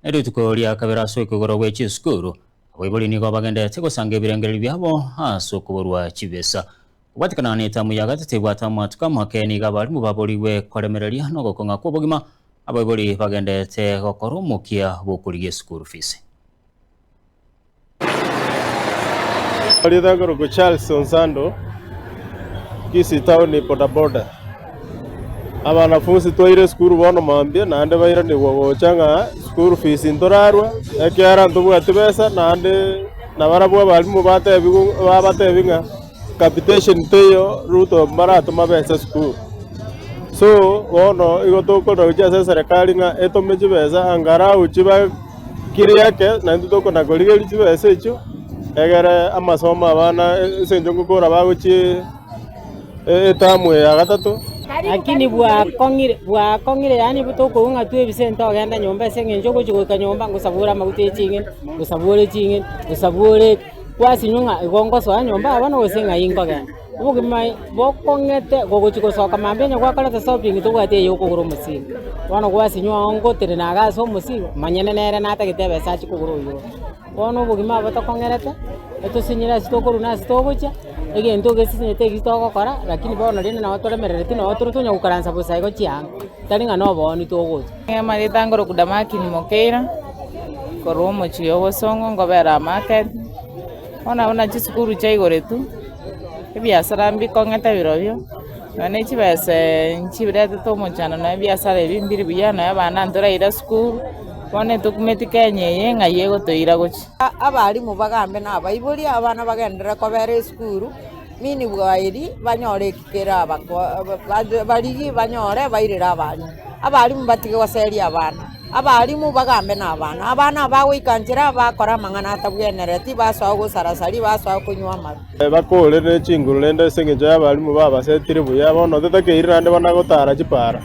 Erituko ria kabera ase okogoro gwe chisukuru abaibori nigo bagendete gosanga ebirengeri byabo ase okuborwa chibesa gwatikana n'etamu ya gatatu bwata amatuka makeni g'abarimu baboriwe koremereria no gokonga kwa obogima abaibori bagendete gokora omukia bw'okurigia school fees. Alidagoro Charles Onsando kisi town ni bodaboda abanafunzi twaire skuru bono mambia nande baira ni gochanga school fees intorarwa ekyara ntubwate besa nande nabarabwa balimu batebinga capitation teyo ruto marato mabesa school so bono igotoko roja serikali nga etomeje besa angara uchiba kiri yake na ndutoko na goligeli besa icho egere amasomo abana senjongo kora baguchi etamu ya gatatu lakini bwa kongire yani butoko unga tuwe bisenta ogenda nyomba senge njoko chikoka nyomba ngusabura magute chingin ngusabure kwasi nyunga igongo so nyomba abana osenga ingoga ubugima bokongete gogochiko soka mambenya kwa kala shopping to gwate yoko goro musinga wana kwasi nywa ngo tere naga so musinga manyene nere nata gitebe sachi kugoro yo wono ubugima batokongerete eto sinyira sitokoro na sitogocha egento gesinyete gitoko kora lakini bono rene na watoremerere tino watorutonya gukaransa busaigo chianga taringa no boni togocha mari tangoro kudamaki ni mokera koromo chiyo songo ngobera market ona chisukuru chaigore tu biasara mbi kongeta birobyo none chibese nchibirete to mochano na biasara bimbiri biyana abana ndora ira school bone tukumetikanye yenga yego toira gochi abarimu bagambe na abaibori abana bagendera kobere school mini bwairi banyore kera barigi banyore bairira abarimu batige waseri abarimu bagambe na abana bawikanjira bakora mangana atabwenereti baswa gusarasari baswa kunywa amazi bakole ne chinguru lende senge ja abarimu baba setire buya bono tetakeirira nde bana gotara chipara.